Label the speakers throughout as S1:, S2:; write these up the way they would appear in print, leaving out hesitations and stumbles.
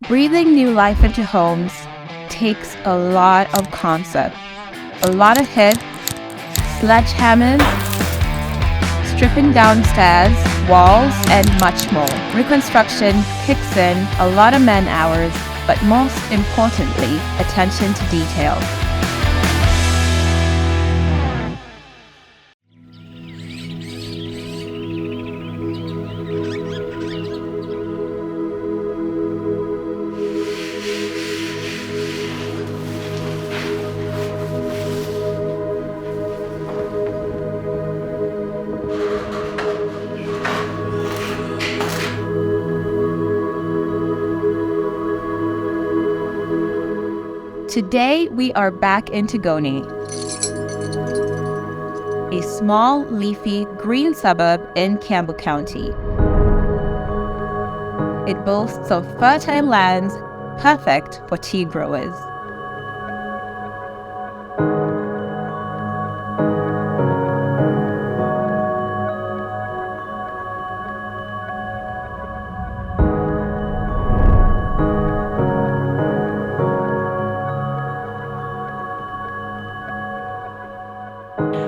S1: Breathing new life into homes takes a lot of concept, a lot of head, sledgehammers, stripping down stairs, walls, and much more. Reconstruction kicks in a lot of man hours, but most importantly, attention to detail. Today, we are back in Tigoni, a small, leafy, green suburb in Campbell County. It boasts of fertile lands, perfect for tea growers.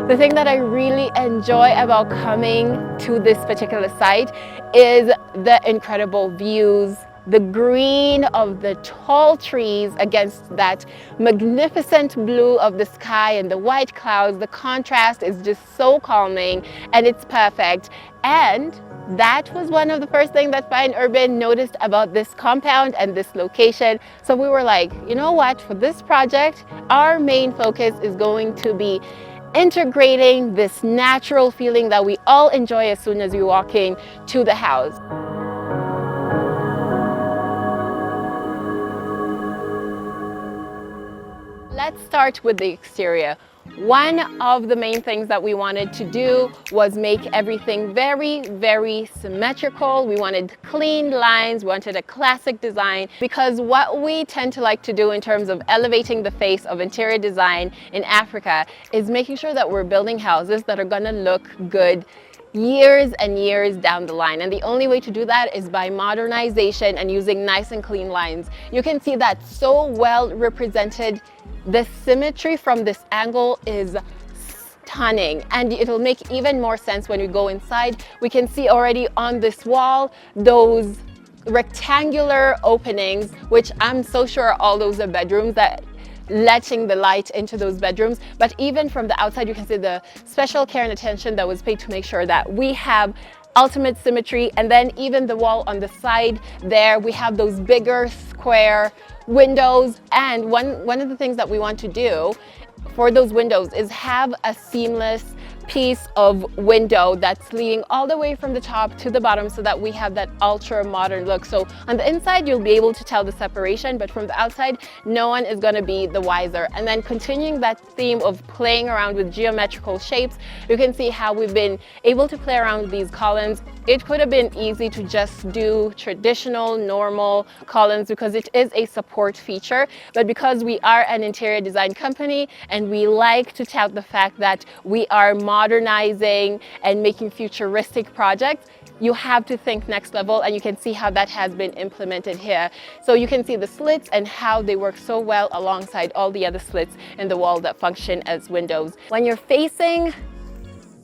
S2: The thing that I really enjoy about coming to this particular site is the incredible views, the green of the tall trees against that magnificent blue of the sky and the white clouds. The contrast is just so calming and it's perfect. And that was one of the first things that Fine Urban noticed about this compound and this location. So we were like, you know what, for this project, our main focus is going to be integrating this natural feeling that we all enjoy as soon as we walk in to the house. Let's start with the exterior. One of the main things that we wanted to do was make everything very, very symmetrical. We wanted clean lines, we wanted a classic design, because what we tend to like to do in terms of elevating the face of interior design in Africa is making sure that we're building houses that are going to look good years and years down the line. And the only way to do that is by modernization and using nice and clean lines. You can see that so well represented. The symmetry from this angle is stunning, and it'll make even more sense when we go inside. We can see already on this wall those rectangular openings, which I'm so sure all those are bedrooms, that letting the light into those bedrooms. But even from the outside, you can see the special care and attention that was paid to make sure that we have ultimate symmetry. And then even the wall on the side there, we have those bigger square windows. And one of the things that we want to do for those windows is have a seamless piece of window that's leading all the way from the top to the bottom, so that we have that ultra modern look. So on the inside you'll be able to tell the separation, but from the outside no one is going to be the wiser. And then continuing that theme of playing around with geometrical shapes, you can see how we've been able to play around with these columns. It could have been easy to just do traditional normal columns because it is a support feature, but because we are an interior design company and we like to tout the fact that we are modernizing and making futuristic projects, you have to think next level, and you can see how that has been implemented here. So you can see the slits and how they work so well alongside all the other slits in the wall that function as windows. When you're facing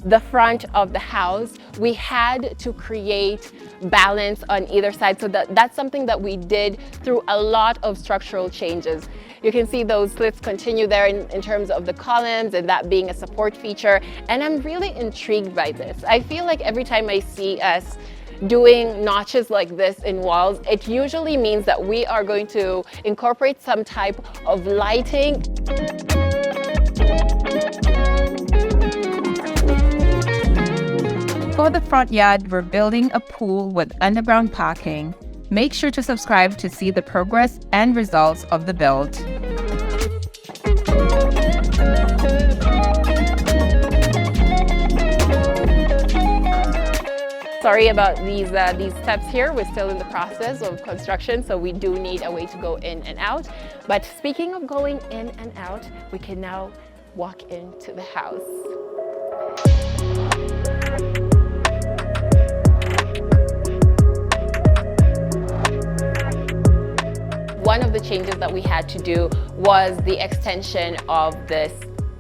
S2: the front of the house, we had to create balance on either side. So that's something that we did through a lot of structural changes. You can see those slits continue there in terms of the columns and that being a support feature. And I'm really intrigued by this. I feel like every time I see us doing notches like this in walls, it usually means that we are going to incorporate some type of lighting.
S1: For the front yard, we're building a pool with underground parking. Make sure to subscribe to see the progress and results of the build.
S2: Sorry about these steps here. We're still in the process of construction, so we do need a way to go in and out. But speaking of going in and out, we can now walk into the house. one of the changes that we had to do was the extension of this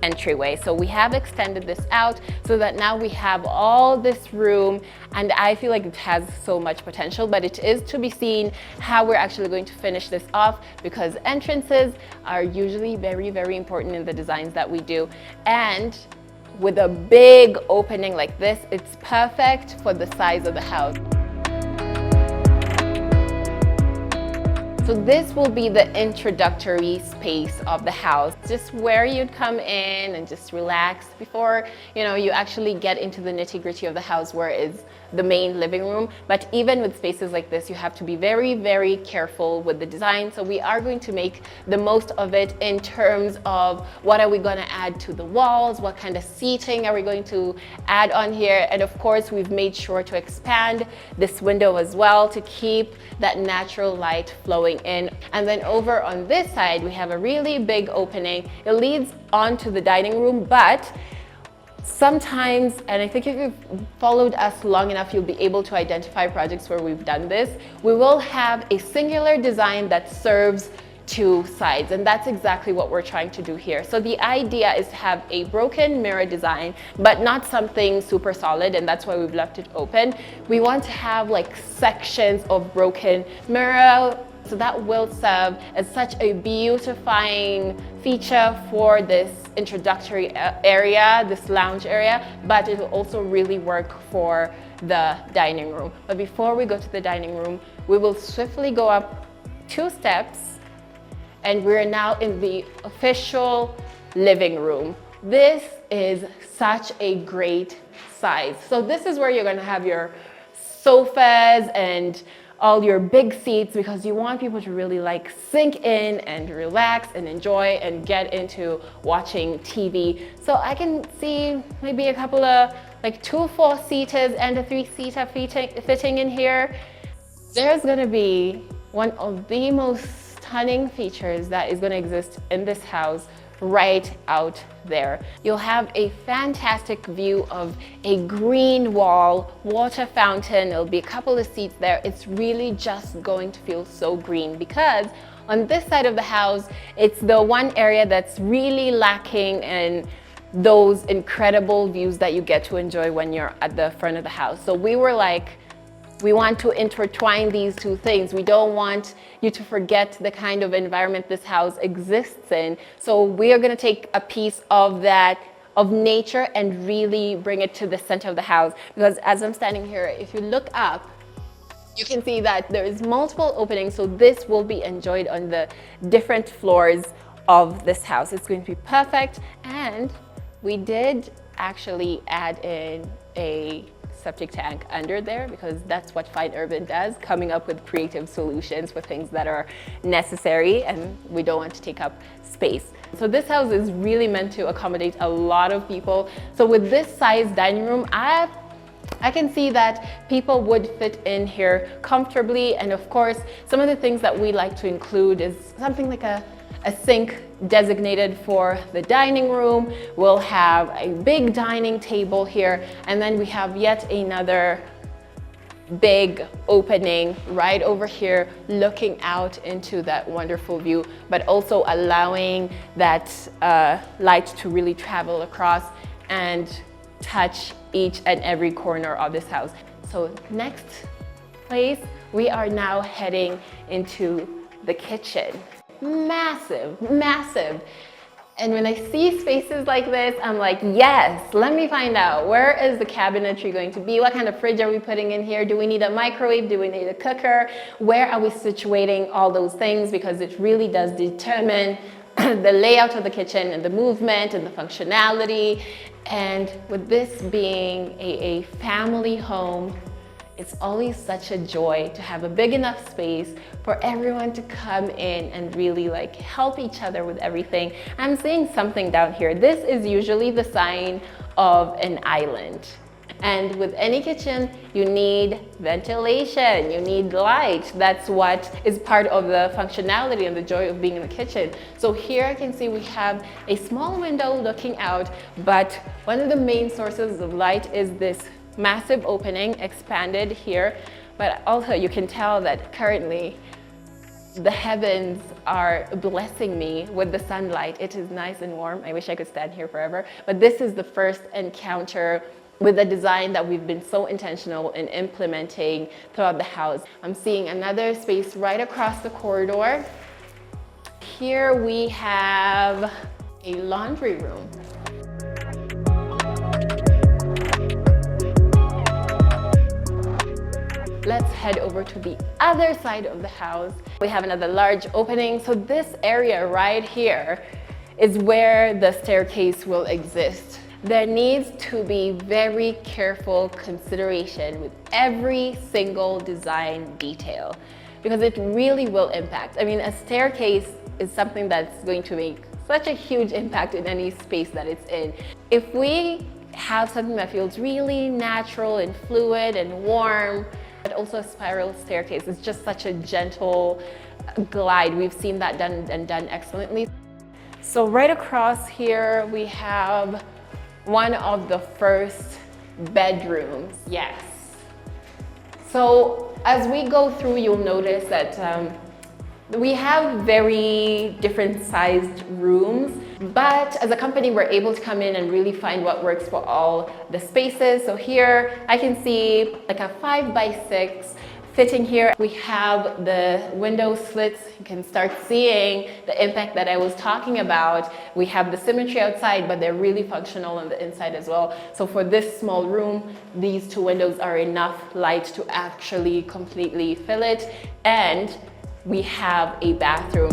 S2: entryway. So we have extended this out so that now we have all this room, and I feel like it has so much potential, but it is to be seen how we're actually going to finish this off, because entrances are usually very, very important in the designs that we do. And with a big opening like this, it's perfect for the size of the house. So this will be the introductory space of the house, just where you'd come in and just relax before, you know, you actually get into the nitty-gritty of the house where is the main living room. But even with spaces like this, you have to be very, very careful with the design. So we are going to make the most of it in terms of what are we going to add to the walls, what kind of seating are we going to add on here. And of course, we've made sure to expand this window as well to keep that natural light flowing in. And then over on this side, we have a really big opening. It leads onto the dining room, but sometimes, and I think if you've followed us long enough, you'll be able to identify projects where we've done this. We will have a singular design that serves two sides, and that's exactly what we're trying to do here. So the idea is to have a broken mirror design, but not something super solid, and that's why we've left it open. We want to have like sections of broken mirror, so that will serve as such a beautifying feature for this introductory area, this lounge area, but it will also really work for the dining room. But before we go to the dining room, we will swiftly go up 2 steps, and we're now in the official living room. This is such a great size. So this is where you're gonna have your sofas and all your big seats, because you want people to really like sink in and relax and enjoy and get into watching TV. So I can see maybe a couple of like 2 4-seaters and a 3-seater fitting in here. There's gonna be one of the most stunning features that is gonna exist in this house right out there. You'll have a fantastic view of a green wall, water fountain. There'll be a couple of seats there. It's really just going to feel so green, because on this side of the house, it's the one area that's really lacking in those incredible views that you get to enjoy when you're at the front of the house. So we were like, we want to intertwine these two things. We don't want you to forget the kind of environment this house exists in. So we are going to take a piece of that, of nature, and really bring it to the center of the house. Because as I'm standing here, if you look up, you can see that there is multiple openings. So this will be enjoyed on the different floors of this house. It's going to be perfect. And we did actually add in a septic tank under there, because that's what Fine Urban does, coming up with creative solutions for things that are necessary and we don't want to take up space. So this house is really meant to accommodate a lot of people. So with this size dining room, I can see that people would fit in here comfortably. And of course, some of the things that we like to include is something like a sink designated for the dining room. We'll have a big dining table here, and then we have yet another big opening right over here looking out into that wonderful view, but also allowing that light to really travel across and touch each and every corner of this house. So next place, we are now heading into the kitchen. Massive, massive. And when I see spaces like this, I'm like, yes, let me find out, where is the cabinetry going to be? What kind of fridge are we putting in here? Do we need a microwave? Do we need a cooker? Where are we situating all those things? Because it really does determine the layout of the kitchen and the movement and the functionality. And with this being a family home, it's always such a joy to have a big enough space for everyone to come in and really like help each other with everything. I'm seeing something down here. This is usually the sign of an island. And with any kitchen, you need ventilation, you need light. That's what is part of the functionality and the joy of being in the kitchen. So here I can see we have a small window looking out, but one of the main sources of light is this massive opening expanded here. But also you can tell that currently The heavens are blessing me with the sunlight. It is nice and warm. I wish I could stand here forever, but this is the first encounter with the design that we've been so intentional in implementing throughout the house. I'm seeing another space right across the corridor. Here we have a laundry room. Let's head over to the other side of the house. We have another large opening. So this area right here is where the staircase will exist. There needs to be very careful consideration with every single design detail because it really will impact. I mean, a staircase is something that's going to make such a huge impact in any space that it's in. If we have something that feels really natural and fluid and warm, but also a spiral staircase, it's just such a gentle glide. We've seen that done excellently. So right across here, we have one of the first bedrooms. Yes. So as we go through, you'll notice that we have very different sized rooms, but as a company, we're able to come in and really find what works for all the spaces. So here I can see like a 5x6 fitting here. We have the window slits. You can start seeing the impact that I was talking about. We have the symmetry outside, but they're really functional on the inside as well. So for this small room, these two windows are enough light to actually completely fill it. And we have a bathroom.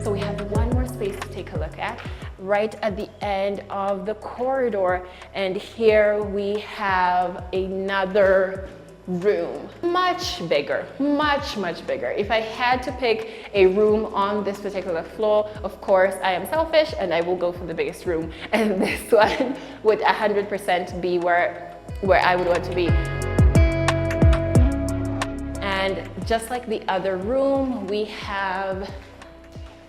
S2: So we have one more space to take a look at right at the end of the corridor. And here we have another room, much bigger, much bigger. If I had to pick a room on this particular floor, of course, I am selfish and I will go for the biggest room. And this one would 100% be where I would want to be. And just like the other room, we have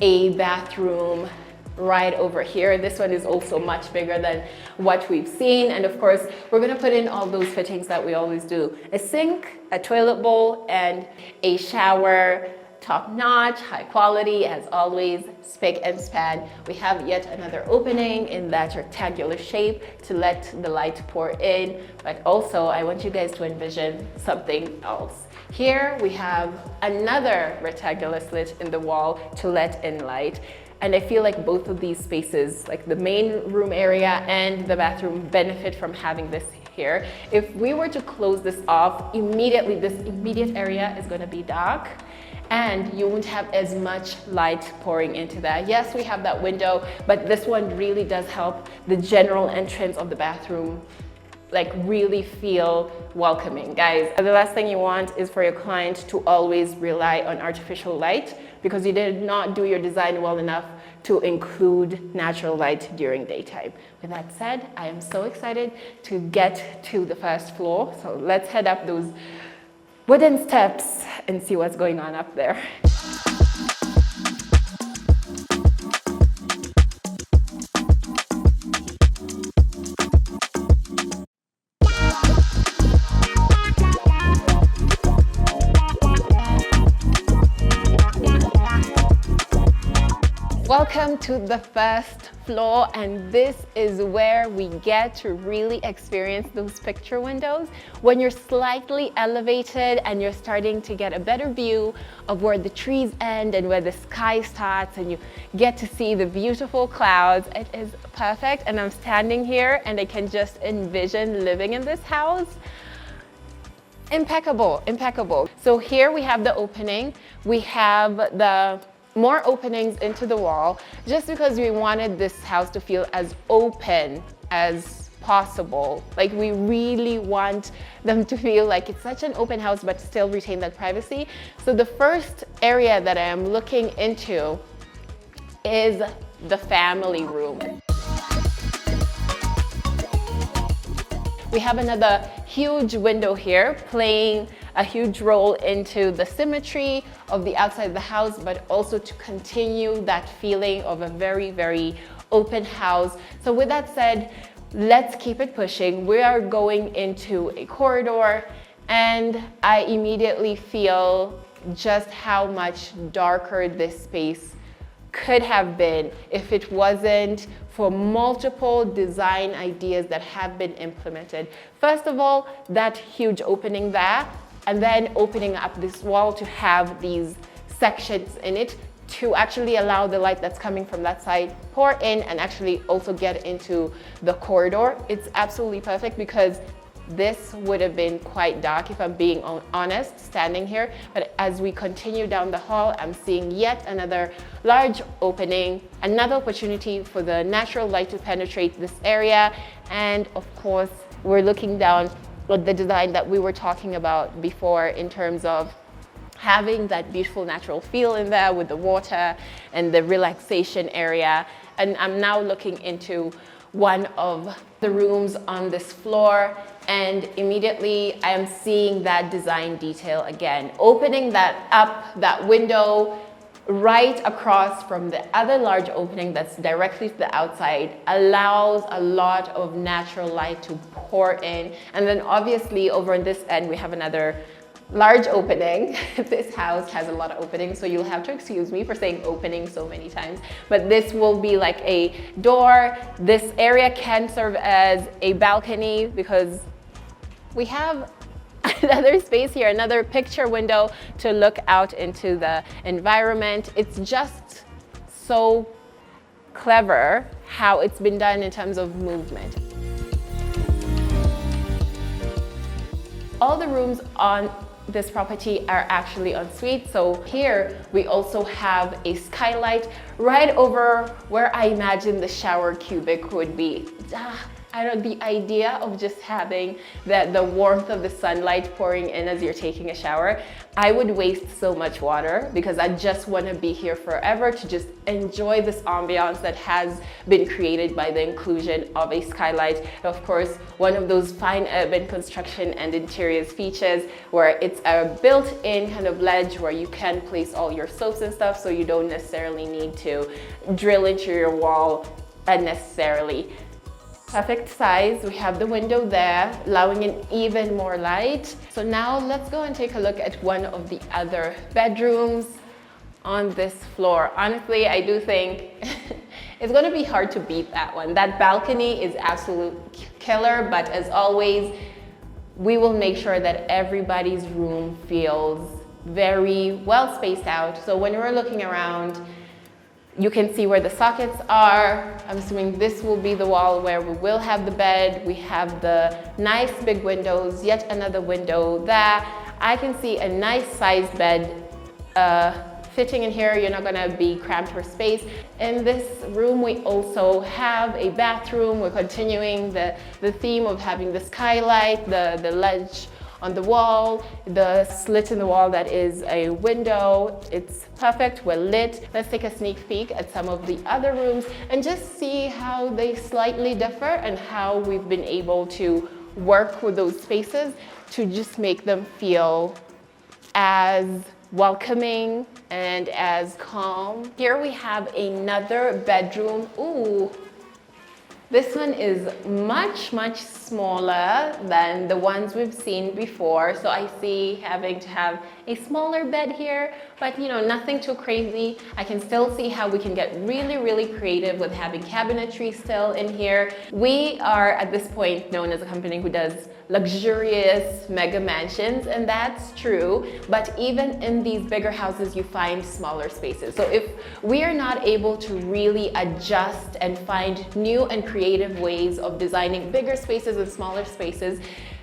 S2: a bathroom right over here. This one is also much bigger than what we've seen. And of course, we're gonna put in all those fittings that we always do. A sink, a toilet bowl, and a shower. Top notch, high quality, as always, spick and span. We have yet another opening in that rectangular shape to let the light pour in. But also, I want you guys to envision something else. Here we have another rectangular slit in the wall to let in light. And I feel like both of these spaces, like the main room area and the bathroom, benefit from having this here. If we were to close this off, immediately this immediate area is going to be dark and you won't have as much light pouring into that. Yes, we have that window, but this one really does help the general entrance of the bathroom like really feel welcoming. Guys, the last thing you want is for your client to always rely on artificial light because you did not do your design well enough to include natural light during daytime. With that said, I am so excited to get to the first floor. So let's head up those wooden steps and see what's going on up there. Welcome to the first floor, and this is where we get to really experience those picture windows when you're slightly elevated and you're starting to get a better view of where the trees end and where the sky starts, and you get to see the beautiful clouds. It is perfect, and I'm standing here and I can just envision living in this house. Impeccable, impeccable. So here we have the opening. We have the more openings into the wall just because we wanted this house to feel as open as possible. Like we really want them to feel like it's such an open house but still retain that privacy. So the first area that I am looking into is the family room. We have another huge window here playing a huge role into the symmetry of the outside of the house, but also to continue that feeling of a very, very open house. So with that said, let's keep it pushing. We are going into a corridor And I immediately feel just how much darker this space could have been if it wasn't for multiple design ideas that have been implemented. First of all, that huge opening there, and then opening up this wall to have these sections in it to actually allow the light that's coming from that side pour in and actually also get into the corridor. It's absolutely perfect because this would have been quite dark if I'm being honest standing here, but as we continue down the hall, I'm seeing yet another large opening, another opportunity for the natural light to penetrate this area. And of course, we're looking down at the design that we were talking about before in terms of having that beautiful natural feel in there with the water and the relaxation area. And I'm now looking into one of the rooms on this floor, and immediately I am seeing that design detail again. Opening that up, that window right across from the other large opening that's directly to the outside allows a lot of natural light to pour in. And then obviously over on this end, we have another large opening. This house has a lot of openings, so you'll have to excuse me for saying opening so many times, but this will be like a door. This area can serve as a balcony because we have another space here, another picture window to look out into the environment. It's just so clever how it's been done in terms of movement. All the rooms on this property are actually en suite. So here we also have a skylight right over where I imagine the shower cubic would be. I don't know, the idea of just having the warmth of the sunlight pouring in as you're taking a shower. I would waste so much water because I just want to be here forever to just enjoy this ambiance that has been created by the inclusion of a skylight. Of course, one of those fine urban construction and interiors features where it's a built-in kind of ledge where you can place all your soaps and stuff, so you don't necessarily need to drill into your wall unnecessarily. Perfect size. We have the window there, allowing in even more light. So now let's go and take a look at one of the other bedrooms on this floor. Honestly, I do think it's going to be hard to beat that one. That balcony is absolute killer, but as always, we will make sure that everybody's room feels very well spaced out. So when we're looking around, you can see where the sockets are. I'm assuming this will be the wall where we will have the bed. We have the nice big windows, yet another window there. I can see a nice sized bed fitting in here. You're not gonna be cramped for space. In this room, we also have a bathroom. We're continuing the theme of having the skylight, the ledge on the wall, the slit in the wall that is a window. It's perfect, well lit. Let's take a sneak peek at some of the other rooms and just see how they slightly differ and how we've been able to work with those spaces to just make them feel as welcoming and as calm. Here we have another bedroom. Ooh. This one is much, much smaller than the ones we've seen before. So I see having to have a smaller bed here, but you know, nothing too crazy. I can still see how we can get really, really creative with having cabinetry still in here. We are at this point known as a company who does luxurious mega mansions, and that's true. But even in these bigger houses, you find smaller spaces. So if we are not able to really adjust and find new and creative ways of designing bigger spaces and smaller spaces,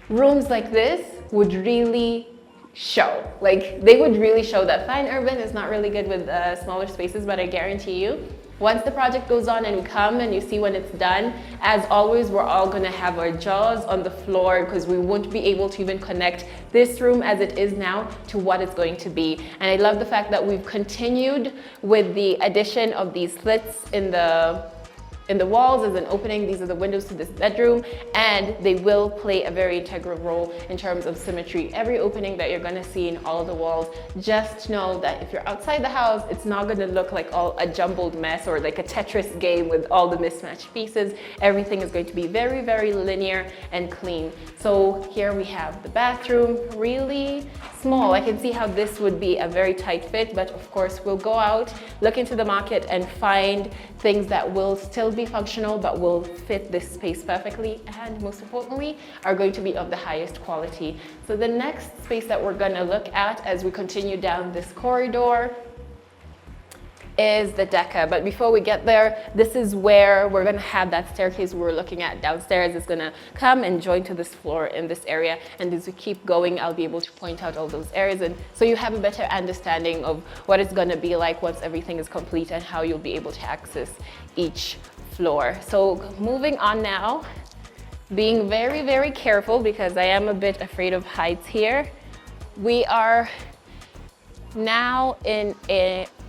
S2: rooms like this would really show. Like, they would really show that fine urban is not really good with smaller spaces, but I guarantee you, once the project goes on and we come and you see when it's done, as always, we're all gonna have our jaws on the floor because we won't be able to even connect this room as it is now to what it's going to be. And I love the fact that we've continued with the addition of these slits in the in the walls as an opening. These are the windows to this bedroom, and they will play a very integral role in terms of symmetry. Every opening that you're going to see in all of the walls, just know that if you're outside the house, it's not going to look like all a jumbled mess or like a Tetris game with all the mismatched pieces. Everything is going to be very, very linear and clean. So here we have the bathroom, really small. I can see how this would be a very tight fit, but of course we'll go out, look into the market and find things that will still be functional but will fit this space perfectly, and most importantly are going to be of the highest quality. So the next space that we're going to look at as we continue down this corridor is the deca. But before we get there, this is where we're going to have that staircase we were looking at downstairs. It's going to come and join to this floor in this area, and as we keep going I'll be able to point out all those areas, and so you have a better understanding of what it's going to be like once everything is complete and how you'll be able to access each floor. So moving on now, being very, very careful because I am a bit afraid of heights here. We are now in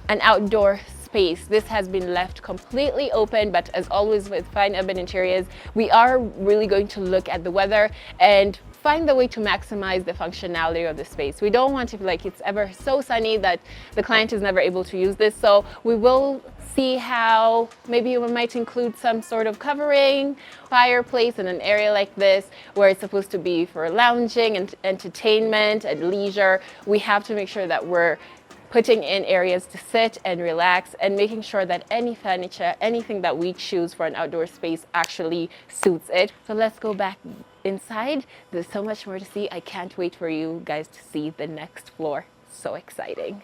S2: an outdoor space. This has been left completely open, but as always with fine urban interiors, we are really going to look at the weather and find the way to maximize the functionality of the space. We don't want to feel like it's ever so sunny that the client is never able to use this. So we will see how maybe we might include some sort of covering, fireplace in an area like this where it's supposed to be for lounging and entertainment and leisure. We have to make sure that we're putting in areas to sit and relax and making sure that any furniture, anything that we choose for an outdoor space actually suits it. So let's go back inside. There's so much more to see. I can't wait for you guys to see the next floor. So exciting.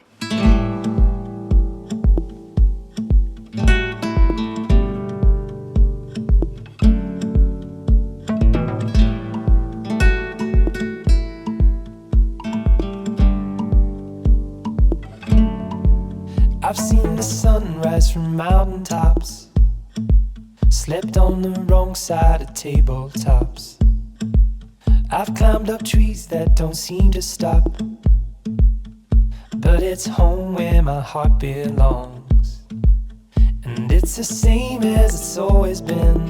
S3: I've seen the sun rise from mountaintops, slept on the wrong side of tabletops. I've climbed up trees that don't seem to stop, but it's home where my heart belongs, and it's the same as it's always been.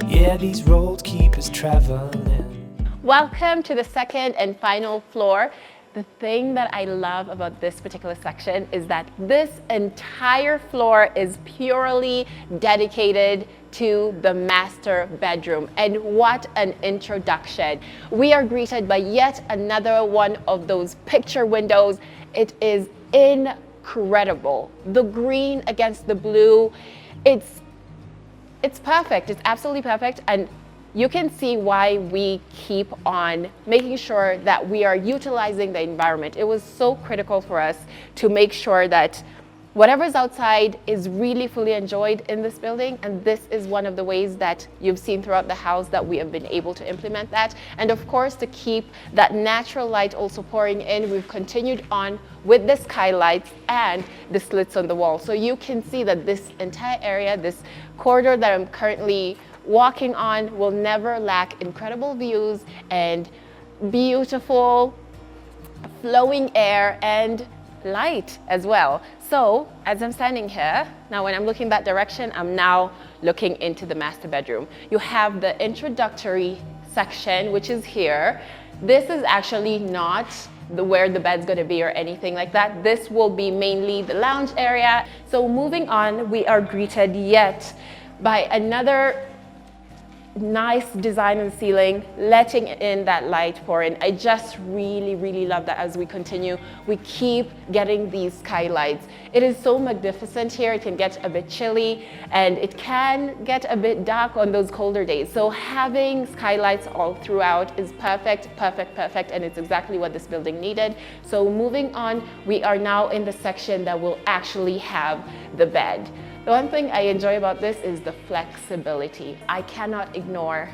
S3: Yeah, these roads keep us traveling.
S2: Welcome to the second and final floor. The thing that I love about this particular section is that this entire floor is purely dedicated to the master bedroom. And what an introduction. We are greeted by yet another one of those picture windows. It is incredible. The green against the blue, it's perfect. It's absolutely perfect. And you can see why we keep on making sure that we are utilizing the environment. It was so critical for us to make sure that whatever's outside is really fully enjoyed in this building, and this is one of the ways that you've seen throughout the house that we have been able to implement that. And of course, to keep that natural light also pouring in, we've continued on with the skylights and the slits on the wall. So you can see that this entire area, this corridor that I'm currently walking on, will never lack incredible views and beautiful flowing air and light as well. So as I'm standing here, now when I'm looking that direction, I'm now looking into the master bedroom. You have the introductory section, which is here. This is actually not where the bed's going to be or anything like that. This will be mainly the lounge area. So moving on, we are greeted yet by another nice design on the ceiling, letting in that light pour in. I just really, really love that as we continue, we keep getting these skylights. It is so magnificent here. It can get a bit chilly and it can get a bit dark on those colder days. So having skylights all throughout is perfect, perfect, perfect, and it's exactly what this building needed. So moving on, we are now in the section that will actually have the bed. The one thing I enjoy about this is the flexibility. I cannot ignore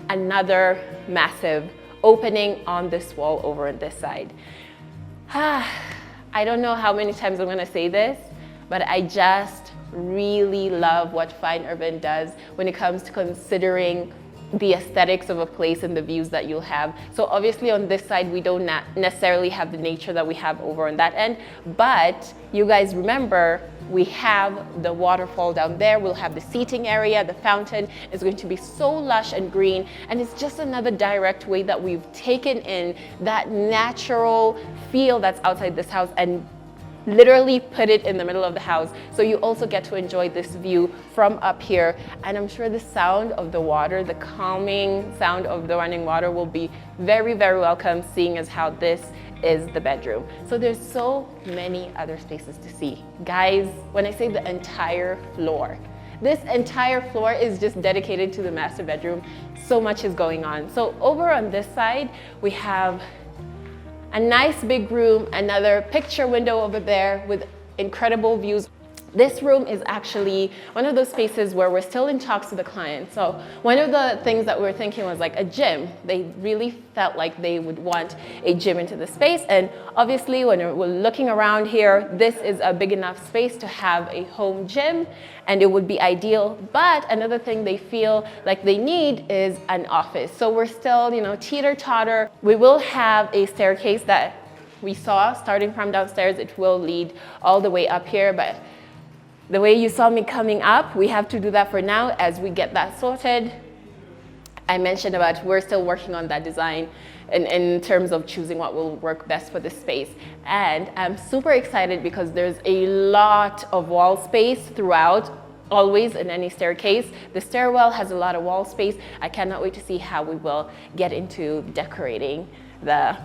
S2: another massive opening on this wall over on this side. I don't know how many times I'm going to say this, but I just really love what Fine Urban does when it comes to considering the aesthetics of a place and the views that you'll have. So obviously on this side, we don't necessarily have the nature that we have over on that end, but you guys remember, we have the waterfall down there, we'll have the seating area, the fountain is going to be so lush and green, and it's just another direct way that we've taken in that natural feel that's outside this house and literally put it in the middle of the house. So you also get to enjoy this view from up here. And I'm sure the sound of the water, the calming sound of the running water will be very, very welcome, seeing as how this is the bedroom. So there's so many other spaces to see. Guys, when I say the entire floor, this entire floor is just dedicated to the master bedroom. So much is going on. So over on this side, we have a nice big room, another picture window over there with incredible views. This room is actually one of those spaces where we're still in talks with the client. So one of the things that we were thinking was like a gym. They really felt like they would want a gym into the space. And obviously when we're looking around here, this is a big enough space to have a home gym, and it would be ideal. But another thing they feel like they need is an office. So we're still, teeter-totter. We will have a staircase that we saw starting from downstairs. It will lead all the way up here, but the way you saw me coming up, we have to do that for now as we get that sorted. I mentioned about we're still working on that design in terms of choosing what will work best for this space. And I'm super excited because there's a lot of wall space throughout, always in any staircase. The stairwell has a lot of wall space. I cannot wait to see how we will get into decorating the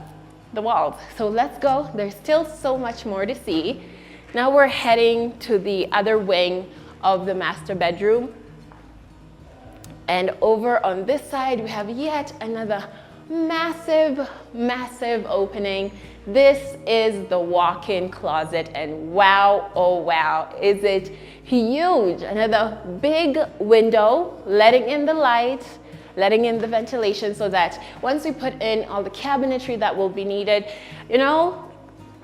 S2: walls. So let's go. There's still so much more to see. Now we're heading to the other wing of the master bedroom. And over on this side, we have yet another massive, massive opening. This is the walk-in closet, and wow, oh wow, is it huge. Another big window, letting in the light, letting in the ventilation so that once we put in all the cabinetry that will be needed,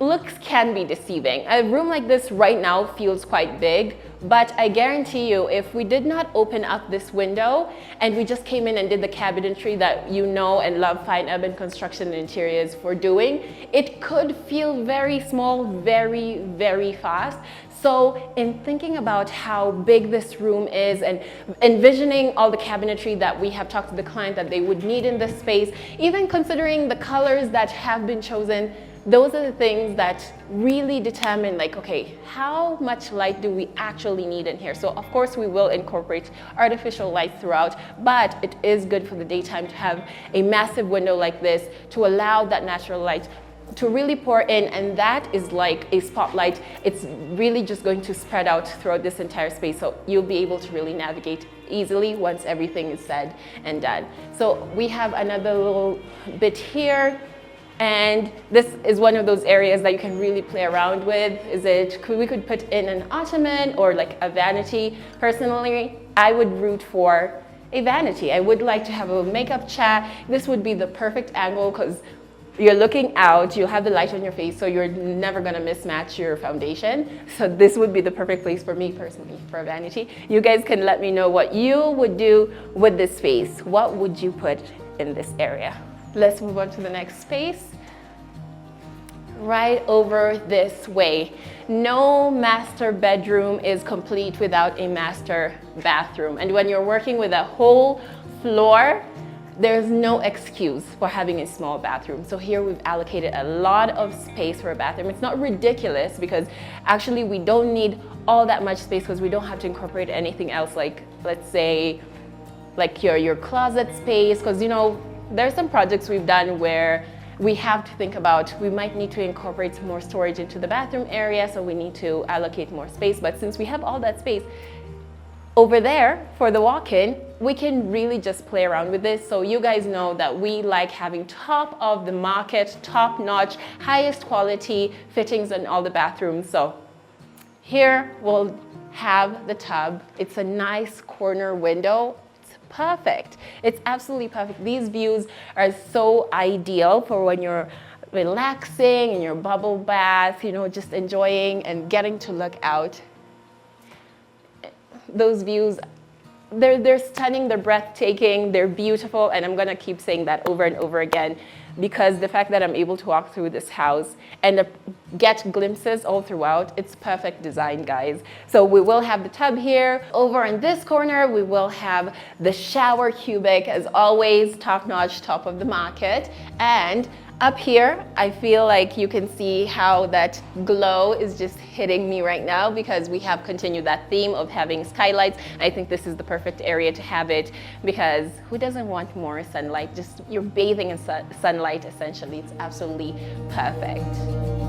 S2: looks can be deceiving. A room like this right now feels quite big, but I guarantee you, if we did not open up this window and we just came in and did the cabinetry that you know and love fine urban construction and interiors for doing, it could feel very small, very, very fast. So in thinking about how big this room is and envisioning all the cabinetry that we have talked to the client that they would need in this space, even considering the colors that have been chosen, those are the things that really determine okay, how much light do we actually need in here? So of course we will incorporate artificial light throughout, but it is good for the daytime to have a massive window like this to allow that natural light to really pour in, and that is like a spotlight. It's really just going to spread out throughout this entire space, so you'll be able to really navigate easily once everything is said and done. So we have another little bit here. And this is one of those areas that you can really play around with. We could put in an ottoman or like a vanity. Personally, I would root for a vanity. I would like to have a makeup chair. This would be the perfect angle because you're looking out, you'll have the light on your face, so you're never gonna mismatch your foundation. So this would be the perfect place for me personally, for a vanity. You guys can let me know what you would do with this space. What would you put in this area? Let's move on to the next space. Right over this way. No master bedroom is complete without a master bathroom. And when you're working with a whole floor, there's no excuse for having a small bathroom. So here we've allocated a lot of space for a bathroom. It's not ridiculous because actually we don't need all that much space because we don't have to incorporate anything else, like let's say like your closet space, because there's some projects we've done where we have to think about, we might need to incorporate some more storage into the bathroom area, so we need to allocate more space. But since we have all that space over there for the walk-in, we can really just play around with this. So you guys know that we like having top of the market, top-notch, highest quality fittings in all the bathrooms. So here we'll have the tub. It's a nice corner window. Perfect. It's absolutely perfect. These views are so ideal for when you're relaxing in your bubble bath, just enjoying and getting to look out. Those views they're stunning, they're breathtaking, they're beautiful, and I'm gonna keep saying that over and over again, because the fact that I'm able to walk through this house and get glimpses all throughout, it's perfect design, guys. So we will have the tub here. Over in this corner, we will have the shower cubic, as always, top-notch, top of the market. And up here, I feel like you can see how that glow is just hitting me right now, because we have continued that theme of having skylights. I think this is the perfect area to have it, because who doesn't want more sunlight? Just you're bathing in sunlight, essentially. It's absolutely perfect.